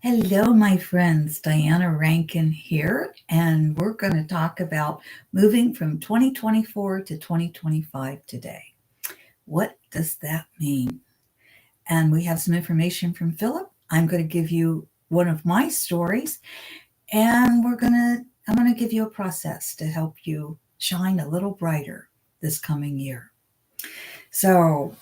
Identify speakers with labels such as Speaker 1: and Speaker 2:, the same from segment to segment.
Speaker 1: Hello, my friends. Diana Rankin here, and we're going to talk about moving from 2024 to 2025 today. What does that mean? And we have some information from Philip. I'm going to give you one of my stories, and I'm going to give you a process to help you shine a little brighter this coming year. So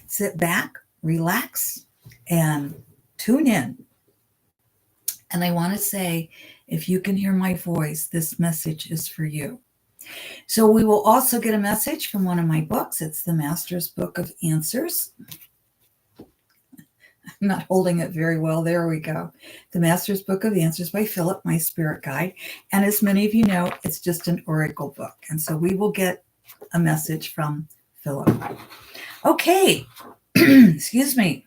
Speaker 1: sit back, relax, and tune in. And I want to say, if you can hear my voice, this message is for you. So, we will also get a message from one of my books. It's the Master's Book of Answers. I'm not holding it very well. There we go. The Master's Book of Answers by Phillip, my spirit guide. And as many of you know, it's just an oracle book. And so we will get a message from Phillip. Okay. Excuse me.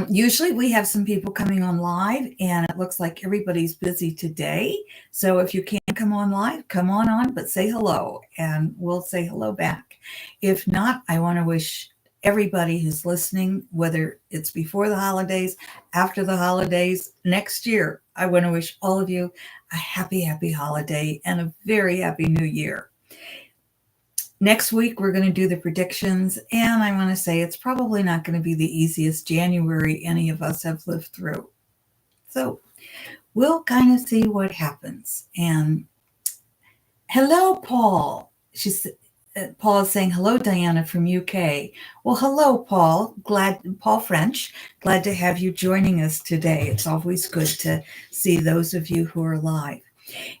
Speaker 1: Usually we have some people coming on live, and it looks like everybody's busy today. So if you can't come on live, come on, but say hello, and we'll say hello back. If not, I want to wish everybody who's listening, whether it's before the holidays, after the holidays, next year, I want to wish all of you a happy, happy holiday and a very happy new year. Next week, we're going to do the predictions, and I want to say it's probably not going to be the easiest January any of us have lived through. So we'll kind of see what happens. And hello, Paul. Paul is saying, hello, Diana from UK. Well, hello, Paul. Paul French. Glad to have you joining us today. It's always good to see those of you who are live.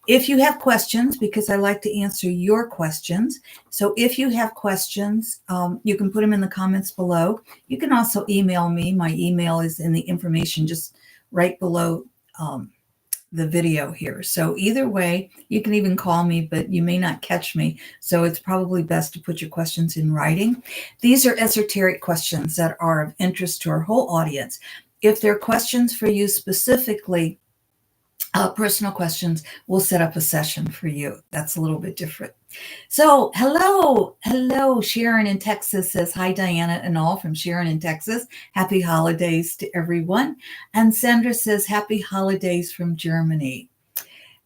Speaker 1: If you have questions, because I like to answer your questions, so if you have questions, you can put them in the comments below. You can also email me. My email is in the information just right below the video here. So either way, you can even call me, but you may not catch me. So it's probably best to put your questions in writing. These are esoteric questions that are of interest to our whole audience. If they're questions for you specifically, personal questions, we'll set up a session for you. That's a little bit different. So hello, Sharon in Texas says, hi, Diana and all from Sharon in Texas. Happy holidays to everyone. And Sandra says, happy holidays from Germany.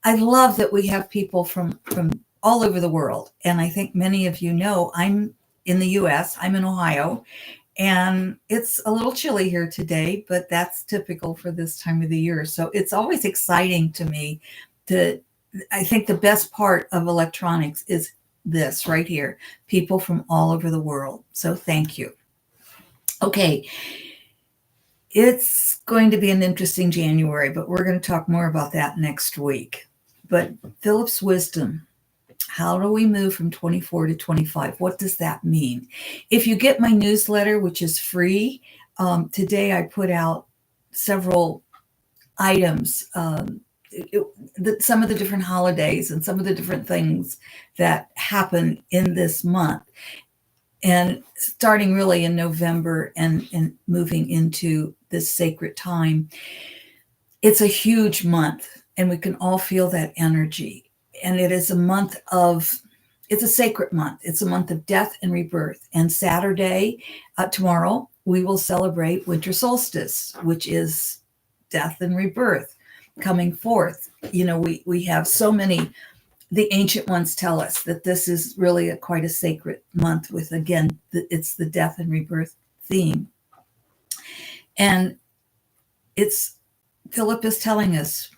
Speaker 1: I love that we have people from all over the world. And I think many of you know I'm in the US, I'm in Ohio, and it's a little chilly here today, but that's typical for this time of the year. So it's always exciting to me I think the best part of electronics is this right here, people from all over the world. So thank you. Okay. It's going to be an interesting January, but we're going to talk more about that next week. But Philip's wisdom. How do we move from 24 to 25? What does that mean? If you get my newsletter, which is free, today I put out several items, some of the different holidays and some of the different things that happen in this month. And starting really in November and moving into this sacred time, it's a huge month, and we can all feel that energy. And it is it's a sacred month. It's a month of death and rebirth. And Saturday, tomorrow, we will celebrate winter solstice, which is death and rebirth coming forth. You know, we have so many, the ancient ones tell us that this is really quite a sacred month with, again, it's the death and rebirth theme. And Philip is telling us,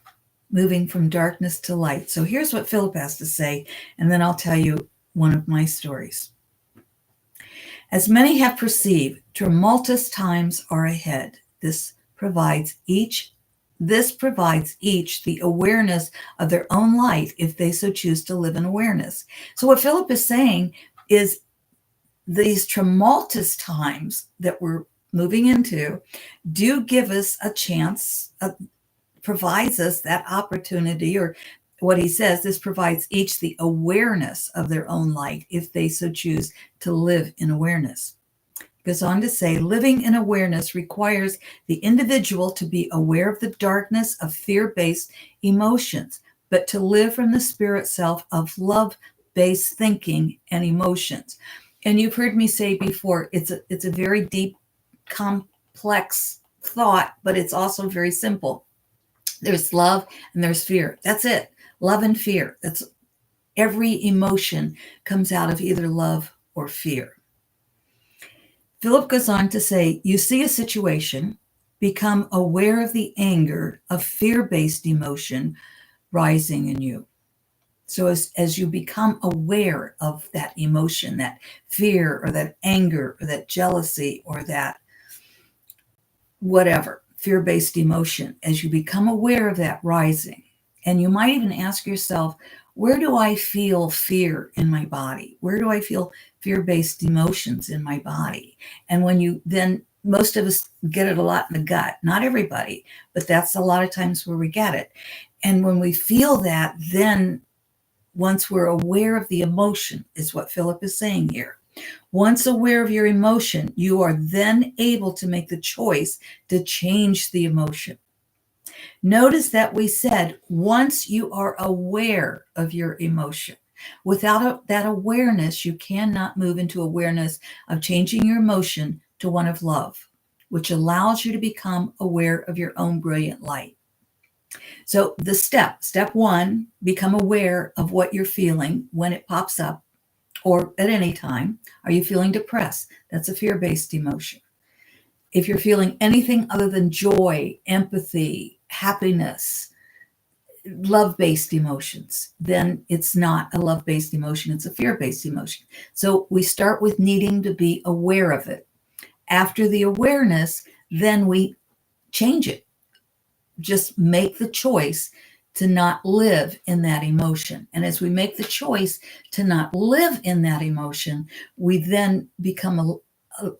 Speaker 1: moving from darkness to light. So here's what Philip has to say, and then I'll tell you one of my stories. As many have perceived, tumultuous times are ahead. This provides each the awareness of their own light if they so choose to live in awareness. So what Philip is saying is these tumultuous times that we're moving into do give us a chance, provides us that opportunity, or what he says, this provides each the awareness of their own light if they so choose to live in awareness. Goes on to say, living in awareness requires the individual to be aware of the darkness of fear-based emotions, but to live from the spirit self of love-based thinking and emotions. And you've heard me say before, it's a very deep, complex thought, but it's also very simple. There's love and there's fear. That's it. Love and fear. That's every emotion comes out of either love or fear. Phillip goes on to say, you see a situation, become aware of the anger of fear-based emotion rising in you. So as you become aware of that emotion, that fear or that anger or that jealousy or that whatever, fear-based emotion, as you become aware of that rising, and you might even ask yourself, where do I feel fear in my body? Where do I feel fear-based emotions in my body? And when you then, most of us get it a lot in the gut, not everybody, but that's a lot of times where we get it. And when we feel that, then once we're aware of the emotion, is what Phillip is saying here. Once aware of your emotion, you are then able to make the choice to change the emotion. Notice that we said, once you are aware of your emotion. Without that awareness, you cannot move into awareness of changing your emotion to one of love, which allows you to become aware of your own brilliant light. So the step one, become aware of what you're feeling when it pops up or at any time. Are you feeling depressed? That's a fear-based emotion. If you're feeling anything other than joy, empathy, happiness, love-based emotions, then it's not a love-based emotion, it's a fear-based emotion. So we start with needing to be aware of it. After the awareness, then we change it. Just make the choice to not live in that emotion. And as we make the choice to not live in that emotion, we then become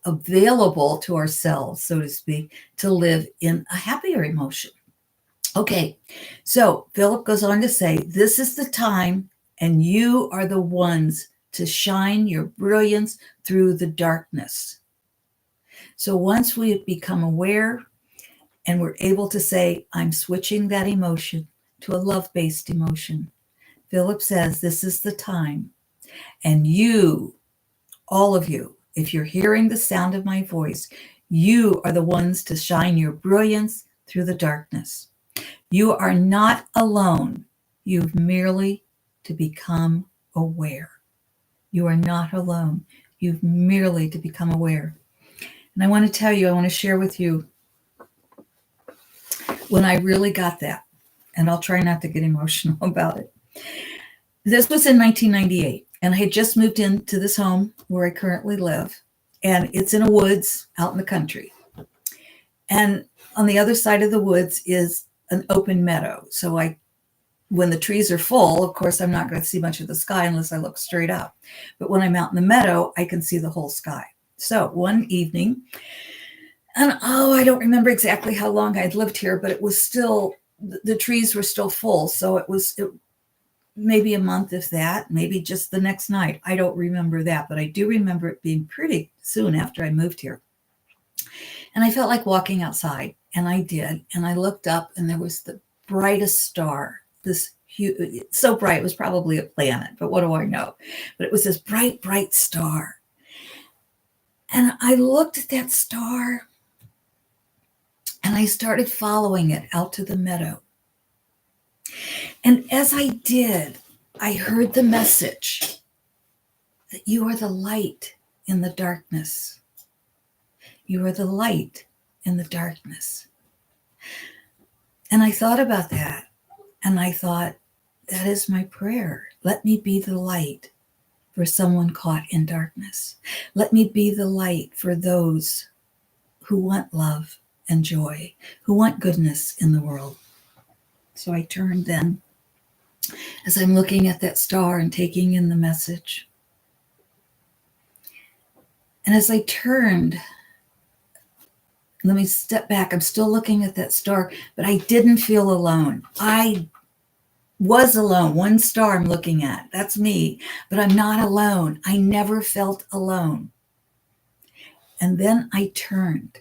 Speaker 1: available to ourselves, so to speak, to live in a happier emotion. Okay, so Phillip goes on to say, this is the time, and you are the ones to shine your brilliance through the darkness. So once we become aware and we're able to say, I'm switching that emotion to a love-based emotion, Phillip says, this is the time. And you, all of you, if you're hearing the sound of my voice, you are the ones to shine your brilliance through the darkness. You are not alone. You've merely to become aware. You are not alone. You've merely to become aware. And I want to tell you, I want to share with you when I really got that, and I'll try not to get emotional about it. This was in 1998, and I had just moved into this home where I currently live, and it's in a woods out in the country. And on the other side of the woods is an open meadow. So when the trees are full, of course, I'm not going to see much of the sky unless I look straight up. But when I'm out in the meadow, I can see the whole sky. So one evening, and I don't remember exactly how long I'd lived here, but it was still, the trees were still full. So it maybe a month, if that, maybe just the next night. I don't remember that, but I do remember it being pretty soon after I moved here. And I felt like walking outside, and I did. And I looked up, and there was the brightest star, this huge, so bright, it was probably a planet, but what do I know? But it was this bright, bright star. And I looked at that star, and I started following it out to the meadow. And as I did, I heard the message that you are the light in the darkness. You are the light in the darkness. And I thought about that, and I thought, that is my prayer. Let me be the light for someone caught in darkness. Let me be the light for those who want love and joy, who want goodness in the world. So I turned then, as I'm looking at that star and taking in the message. And as I turned, let me step back. I'm still looking at that star, but I didn't feel alone. I was alone. One star I'm looking at. That's me, but I'm not alone. I never felt alone. And then I turned,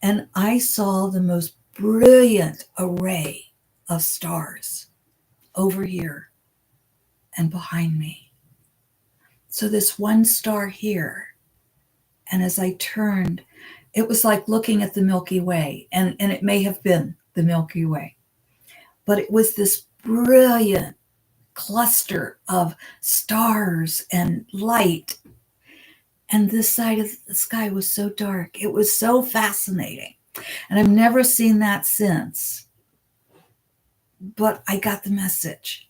Speaker 1: and I saw the most brilliant array of stars over here and behind me. So this one star here, and as I turned, It was like looking at the Milky Way, and it may have been the Milky Way, but it was this brilliant cluster of stars and light. And this side of the sky was so dark. It was so fascinating. And I've never seen that since. But I got the message.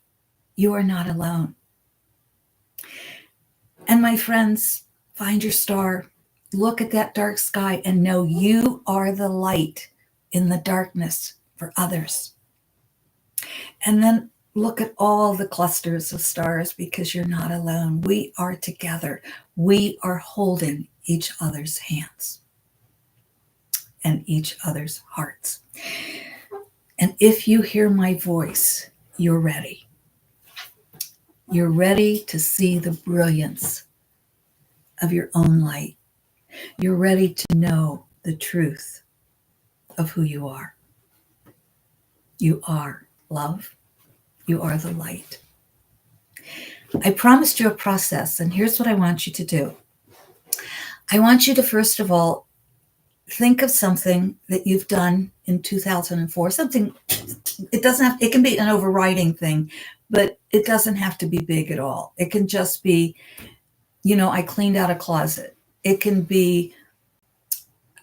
Speaker 1: You are not alone. And my friends, find your star. Look at that dark sky and know you are the light in the darkness for others. And then look at all the clusters of stars, because you're not alone. We are together. We are holding each other's hands and each other's hearts. And if you hear my voice, you're ready. You're ready to see the brilliance of your own light. You're ready to know the truth of who you are. You are love. You are the light. I promised you a process, and here's what I want you to do. I want you to, first of all, think of something that you've done in 2004. Something, it can be an overriding thing, but it doesn't have to be big at all. It can just be, I cleaned out a closet. It can be,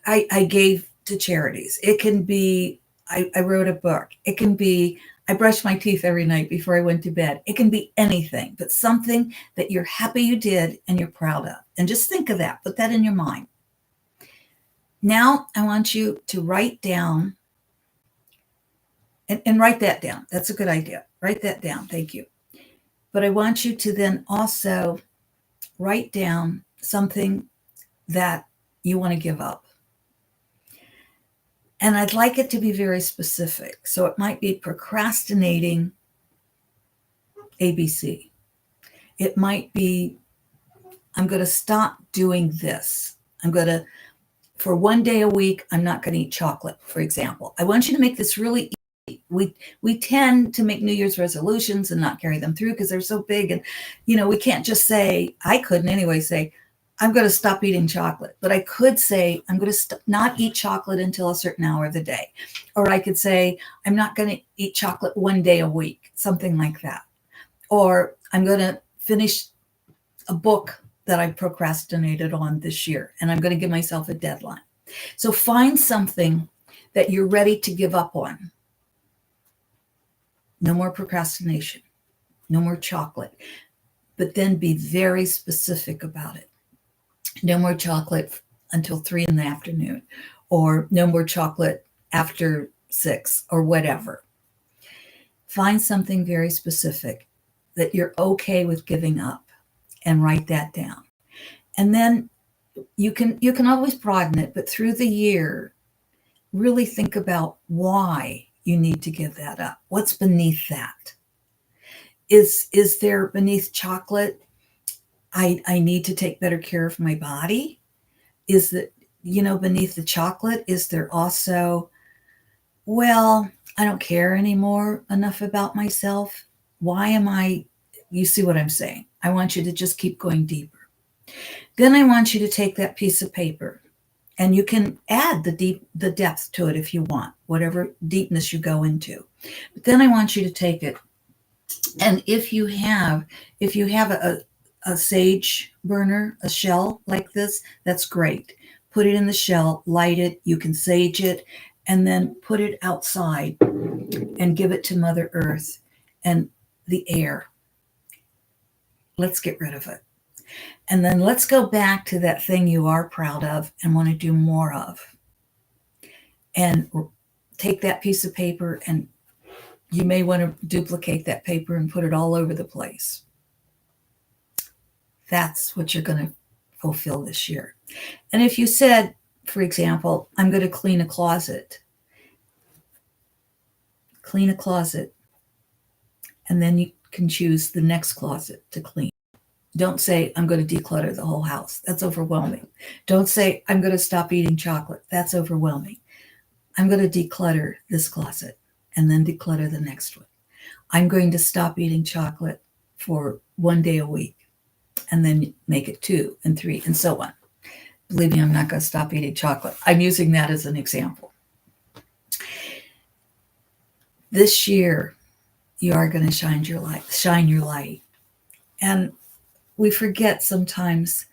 Speaker 1: I gave to charities. It can be, I wrote a book. It can be, I brushed my teeth every night before I went to bed. It can be anything, but something that you're happy you did and you're proud of. And just think of that. Put that in your mind. Now I want you to write down and write that down. That's a good idea. Write that down. Thank you. But I want you to then also write down something that you want to give up. And I'd like it to be very specific. So it might be procrastinating ABC. It might be, I'm going to stop doing this. For one day a week, I'm not going to eat chocolate, for example. I want you to make this really easy. We tend to make New Year's resolutions and not carry them through because they're so big. And, we can't just say, I couldn't anyway say, I'm going to stop eating chocolate. But I could say, I'm going to not eat chocolate until a certain hour of the day. Or I could say, I'm not going to eat chocolate one day a week, something like that. Or I'm going to finish a book that I procrastinated on this year, and I'm going to give myself a deadline. So find something that you're ready to give up on. No more procrastination, no more chocolate, but then be very specific about it. No more chocolate until 3 p.m, or no more chocolate after 6, or whatever. Find something very specific that you're okay with giving up and write that down. And then you can always broaden it, but through the year, really think about why you need to give that up. What's beneath that? Is there beneath chocolate, I need to take better care of my body? Is that, beneath the chocolate, is there also, I don't care anymore enough about myself? Why am I, you see what I'm saying? I want you to just keep going deeper. Then I want you to take that piece of paper, and you can add the depth to it if you want, whatever deepness you go into. But then I want you to take it, and if you have a sage burner, a shell like this, that's great. Put it in the shell, light it, you can sage it, and then put it outside and give it to Mother Earth and the air. Let's get rid of it. And then let's go back to that thing you are proud of and want to do more of. And take that piece of paper, and you may want to duplicate that paper and put it all over the place. That's what you're going to fulfill this year. And if you said, for example, I'm going to clean a closet, and then you can choose the next closet to clean. Don't say, I'm going to declutter the whole house. That's overwhelming. Don't say, I'm going to stop eating chocolate. That's overwhelming. I'm going to declutter this closet and then declutter the next one. I'm going to stop eating chocolate for one day a week and then make it 2 and 3 and so on. Believe me, I'm not going to stop eating chocolate. I'm using that as an example. This year, you are going to shine your light. And we forget sometimes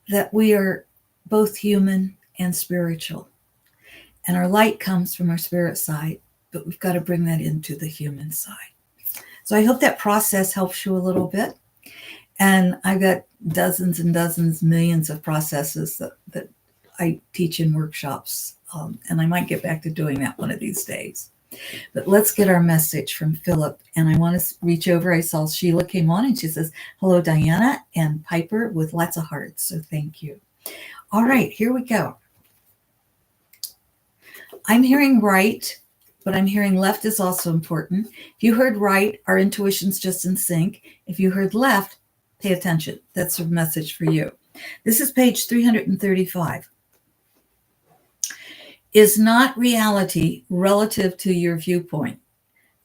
Speaker 1: that we are both human and spiritual. And our light comes from our spirit side, but we've got to bring that into the human side. So I hope that process helps you a little bit. And I've got dozens and dozens, millions of processes that I teach in workshops. And I might get back to doing that one of these days. But let's get our message from Phillip. And I want to reach over. I saw Sheila came on and she says, hello, Diana, and Piper with lots of hearts. So thank you. All right, here we go. I'm hearing right, but I'm hearing left is also important. If you heard right, our intuition's just in sync. If you heard left, pay attention. That's a message for you. This is page 335. Is not reality relative to your viewpoint?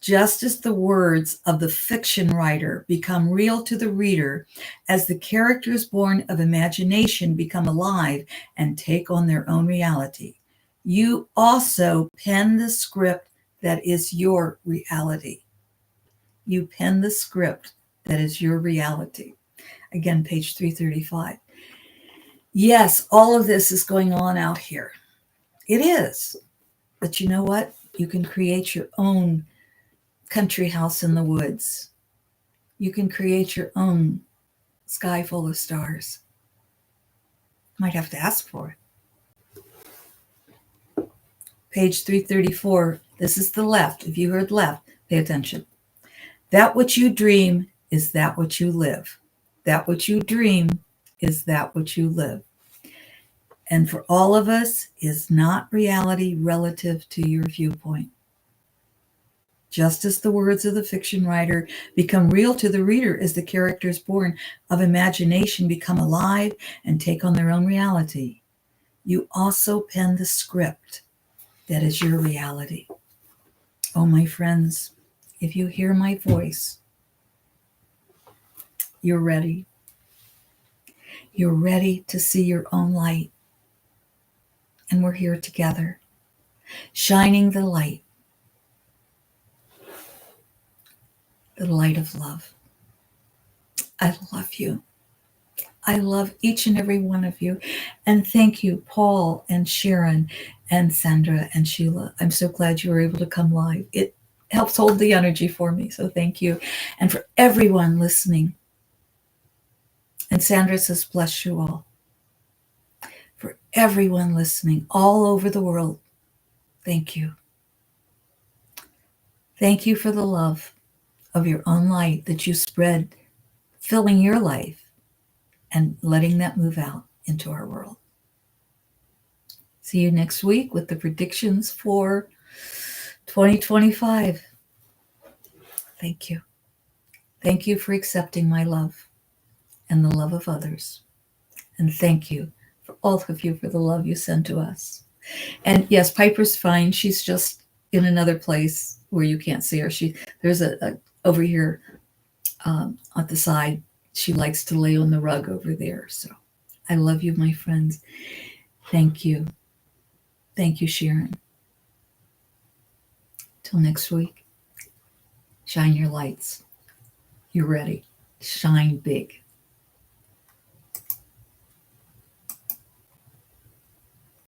Speaker 1: Just as the words of the fiction writer become real to the reader, as the characters born of imagination become alive and take on their own reality, you also pen the script that is your reality. You pen the script that is your reality. Again, page 335. Yes, all of this is going on out here. It is. But you know what? You can create your own country house in the woods. You can create your own sky full of stars. Might have to ask for it. Page 334. This is the left. If you heard left, pay attention. That which you dream is that which you live. That which you dream is that which you live. And for all of us, is not reality relative to your viewpoint. Just as the words of the fiction writer become real to the reader as the characters born of imagination become alive and take on their own reality, you also pen the script that is your reality. Oh, my friends, if you hear my voice, you're ready. You're ready to see your own light. And we're here together, shining the light of love. I love you. I love each and every one of you. And thank you, Paul and Sharon and Sandra and Sheila. I'm so glad you were able to come live. It helps hold the energy for me. So thank you. And for everyone listening. And Sandra says, bless you all. For everyone listening all over the world, thank you. Thank you for the love of your own light that you spread, filling your life and letting that move out into our world. See you next week with the predictions for 2025. Thank you. Thank you for accepting my love and the love of others. And thank you for all of you for the love you send to us. And yes, Piper's fine. She's just in another place where you can't see her. There's a over here at the side. She likes to lay on the rug over there. So I love you, my friends. Thank you. Thank you, Sharon. Till next week, shine your lights. You're ready. Shine big.